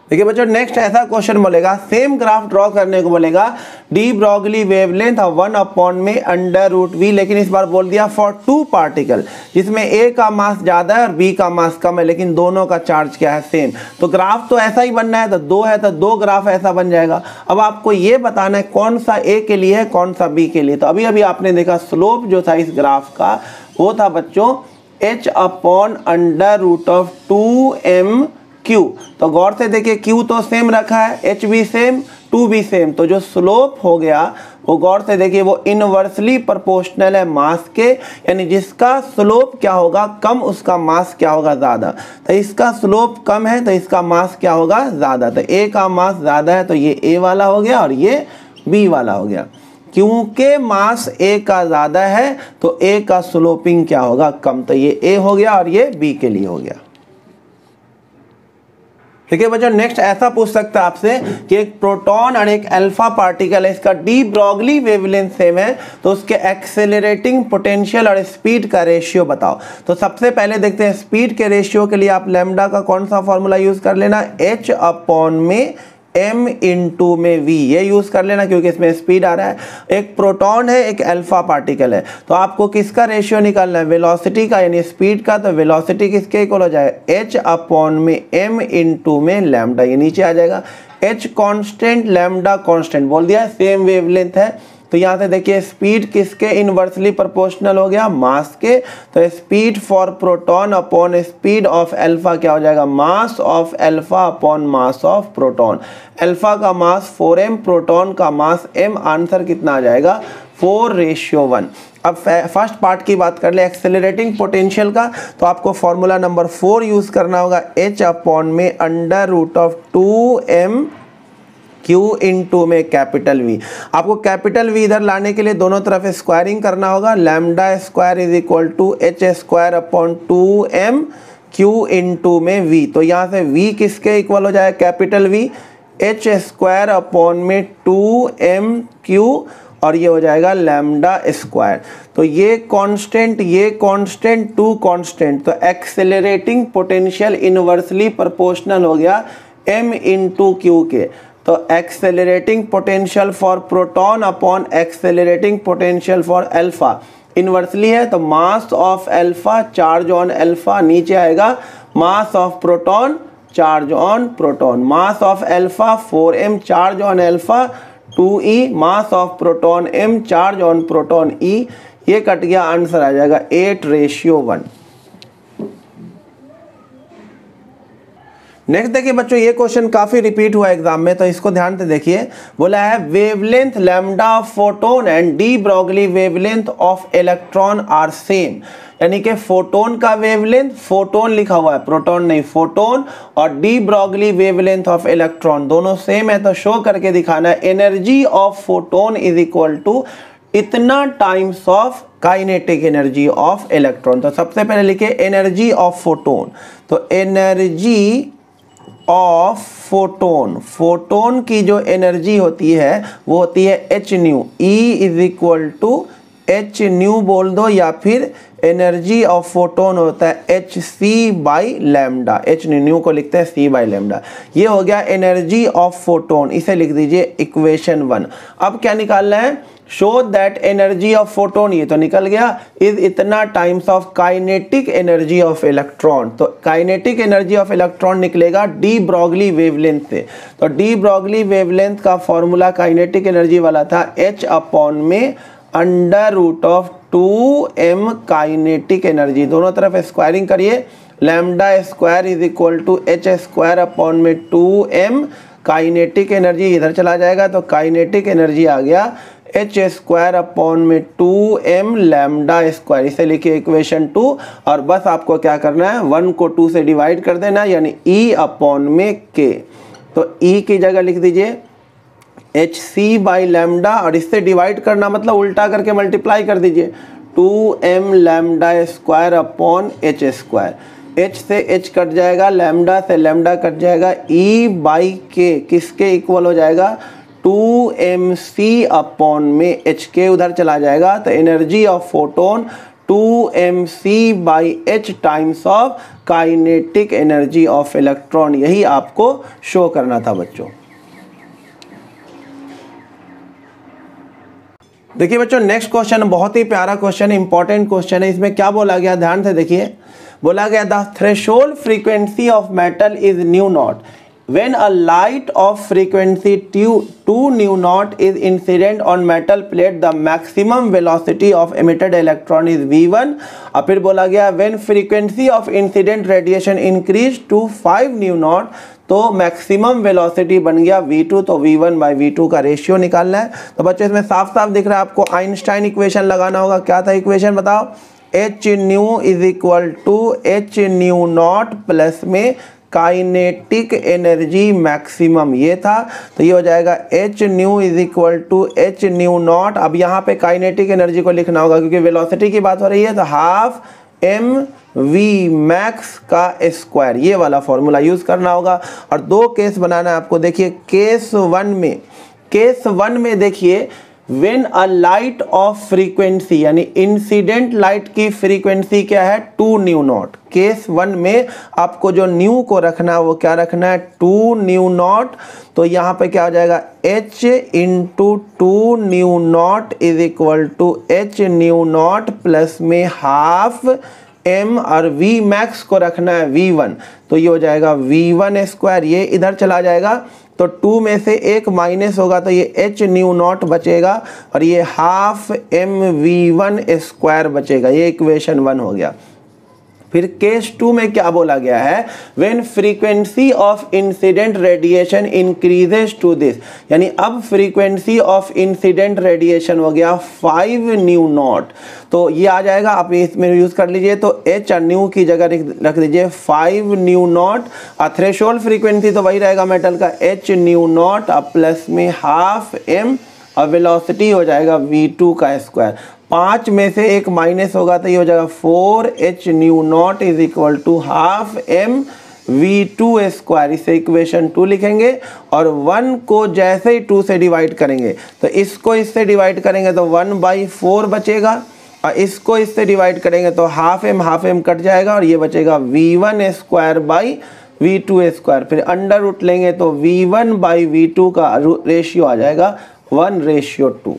देखिए बच्चों, नेक्स्ट ऐसा क्वेश्चन बोलेगा, सेम ग्राफ ड्रॉ करने को बोलेगा, डी ब्रॉगली वेवलेंथ 1 अपॉन में अंडर रूट v, लेकिन इस बार बोल दिया फॉर 2 पार्टिकल, जिसमें a का मास ज्यादा है और b का मास कम है, लेकिन दोनों का चार्ज क्या है, सेम। तो ग्राफ तो ऐसा ही बनना है, तो 2 है तो 2 ग्राफ ऐसा बन जाएगा। अब आपको ये बताना है कौन सा a के लिए है, कौन सा b के लिए। तो अभी अभी आपने देखा स्लोप जो था इस ग्राफ का वो था बच्चों h upon under root of 2m/q। तो गौर से देखिए q तो सेम रखा है, h भी सेम, 2 भी सेम, तो जो स्लोप हो गया वो गौर से देखिए वो इनवर्सली प्रोपोर्शनल है मास के, यानी जिसका स्लोप क्या होगा कम उसका मास क्या होगा ज्यादा। तो इसका स्लोप कम है तो इसका मास क्या होगा ज्यादा। तो a का मास ज्यादा है तो ये a वाला हो गया और ये b वाला हो गया। क्योंकि मास a का ज्यादा है तो a का स्लोपिंग क्या होगा कम, तो ये a हो गया और ये b के लिए हो गया। ठीक है बच्चों, नेक्स्ट ऐसा पूछ सकता है आपसे कि एक प्रोटॉन और एक अल्फा पार्टिकल है, इसका डी ब्रॉगली वेवलेंथ सेम है, तो उसके एक्सेलरेटिंग पोटेंशियल और स्पीड का रेशियो बताओ। तो सबसे पहले देखते हैं स्पीड के रेशियो के लिए आप लैम्डा का कौन सा फॉर्मूला यूज कर लेना, h अपॉन में m इंटू में v, ये यूज कर लेना क्योंकि इसमें स्पीड आ रहा है। एक प्रोटॉन है एक अल्फा पार्टिकल है, तो आपको किसका रेशियो निकालना है, वेलोसिटी का यानी स्पीड का। तो वेलोसिटी किसके इक्वल हो जाएगा, h अपॉन में m इंटू में लैम्डा, ये नीचे आ जाएगा। h कांस्टेंट लैम्डा कांस्टेंट बोल दिया, सेम वेवलेंथ है, तो यहाँ से देखिए स्पीड किसके इनवर्सली प्रोपोर्शनल हो गया, मास के। तो speed for proton upon speed of alpha क्या हो जाएगा, मास of alpha upon mass of proton. Alpha का मास 4m, प्रोटॉन का मास m, आंसर कितना आ जाएगा 4:1। अब फर्स्ट पार्ट की बात कर ले एक्सेलरेटिंग पोटेंशियल का, तो आपको फॉर्मूला नंबर 4 यूज करना होगा, h अपॉन में under root of 2m Q into में कैपिटल V। आपको कैपिटल V इधर लाने के लिए दोनों तरफ स्क्वायरिंग करना होगा, lambda square is equal to h square upon 2m Q into में V। तो यहाँ से V किसके इक्वल हो जाएगा, capital V, h square upon में 2m Q, और ये हो जाएगा लैम्डा स्क्वायर। तो ये कांस्टेंट 2 कांस्टेंट, तो एक्सेलरेटिंग पोटेंशियल इनवर्सली प्रोपोर्शनल हो गया m इंटू Q के। तो accelerating potential for proton upon accelerating potential for alpha, inversely है तो मास of alpha charge on alpha, नीचे आएगा मास of proton charge on proton. Mass of alpha 4m charge on alpha 2e, mass of proton m charge on proton e। ये cut गया, answer आ जाएगा 8:1। Next देखिए बच्चों, ये क्वेश्चन काफी रिपीट हुआ एग्जाम में, तो इसको ध्यान से देखिए। बोला है wavelength lambda of photon and de Broglie wavelength of electron are same, यानी कि फोटोन का वेवलेंथ, फोटोन लिखा हुआ है प्रोटॉन नहीं, फोटोन, और de Broglie wavelength of electron दोनों सेम है, तो शो करके दिखाना है energy of photon is equal to इतना times of kinetic energy of electron. तो सबसे पहले लिखे एनर्जी ऑफ फोटोन, तो एनर्जी ऑफ फोटोन, फोटोन की जो एनर्जी होती है वो होती है H nu, E is equal to H nu बोल दो, या फिर एनर्जी ऑफ फोटोन होता है H C by lambda, H new को लिखते हैं सी बाई लैम्डा। ये हो गया एनर्जी ऑफ फोटोन, इसे लिख दीजिए इक्वेशन 1। अब क्या निकालना है, show that energy of photon, ये तो निकल गया, इज इतना times of kinetic energy of electron. तो काइनेटिक एनर्जी ऑफ इलेक्ट्रॉन निकलेगा डी ब्रॉगली वेवलेंथ से, तो डी ब्रॉगली वेवलेंथ का फॉर्मूला काइनेटिक एनर्जी वाला था h अपॉन में under root of 2m kinetic energy, दोनों तरफ स्क्वायरिंग करिए, lambda square is equal to H square upon में 2m काइनेटिक एनर्जी, इधर चला जाएगा तो काइनेटिक एनर्जी आ गया एच स्क्वायर अपॉन में 2m लैम्डा स्क्वायर, इसे लिखिए इक्वेशन 2। और बस आपको क्या करना है, 1 को 2 से डिवाइड कर देना, यानी e अपॉन में k, तो e की जगह लिख दीजिए एच सी बाई लैम्डा, और इससे डिवाइड करना मतलब उल्टा करके मल्टीप्लाई कर दीजिए, 2m lambda square upon H square, h से h कट जाएगा, लैम्डा से लैम्डा कट जाएगा, e बाई k किसके इक्वल हो जाएगा, 2mc अपॉन में hk उधर चला जाएगा, तो energy of photon 2mc by h times of kinetic energy of electron, यही आपको शो करना था बच्चों। देखिए बच्चों, नेक्स्ट क्वेश्चन बहुत ही प्यारा क्वेश्चन है, इंपॉर्टेंट क्वेश्चन है। इसमें क्या बोला गया, ध्यान से देखिए। बोला गया the threshold frequency of metal is new not when a light of frequency 2 nu naught is incident on metal plate, the maximum velocity of emitted electron is v1। और फिर बोला गया when frequency of incident radiation increase to 5 nu naught, तो maximum velocity बन गया v2, तो v1 by v2 का ratio निकालना है। तो बच्चों इसमें साफ साफ दिख रहा है आपको आइंस्टाइन इक्वेशन लगाना होगा। क्या था इक्वेशन बताओ, H nu is equal to H nu naught plus में काइनेटिक एनर्जी मैक्सिमम, ये था, तो ये हो जाएगा H nu is equal to H nu naught. अब यहाँ पे काइनेटिक एनर्जी को लिखना होगा क्योंकि वेलोसिटी की बात हो रही है, तो हाफ एम वी मैक्स का स्क्वायर, ये वाला फॉर्मूला यूज करना होगा। और दो केस बनाना है आपको। देखिए केस वन में देखिए when a light of frequency, यानी इंसिडेंट लाइट की फ्रीक्वेंसी क्या है, 2 न्यू नॉट। केस 1 में आपको जो न्यू को रखना है वो क्या रखना है, 2 न्यू नॉट। तो यहाँ पे क्या हो जाएगा, h into 2 nu naught is equal to h nu naught plus में हाफ m, और v मैक्स को रखना है v1, तो ये हो जाएगा v1 स्क्वायर, ये इधर चला जाएगा तो 2 में से 1 माइनस होगा तो ये h न्यू नॉट बचेगा, और ये हाफ m v1 स्क्वायर बचेगा। ये इक्वेशन 1 हो गया। फिर केस 2 में क्या बोला गया है, when frequency of incident radiation increases to this, यानी अब फ्रीक्वेंसी ऑफ इंसिडेंट रेडिएशन हो गया 5 न्यू नॉट, तो ये आ जाएगा, आप इसमें यूज कर लीजिए। तो h और न्यू की जगह रख दीजिए 5 न्यू नॉट, और थ्रेशोल्ड फ्रीक्वेंसी तो वही रहेगा मेटल का h न्यू नॉट और प्लस में हाफ m, और वेलोसिटी हो जाएगा v2 का स्क्वायर। 5 में से 1 माइनस होगा तो ये हो जाएगा 4h nu naught is equal to half m v2 square, इसे इक्वेशन 2 लिखेंगे। और 1 को जैसे ही 2 से डिवाइड करेंगे तो इसको इससे डिवाइड करेंगे तो 1/4 बचेगा, और इसको इससे डिवाइड करेंगे तो हाफ m कट जाएगा, और ये बचेगा v1 square by v2 square. फिर अंडर रूट लेंगे तो v1 बाई v2 का रेशियो आ जाएगा 1:2।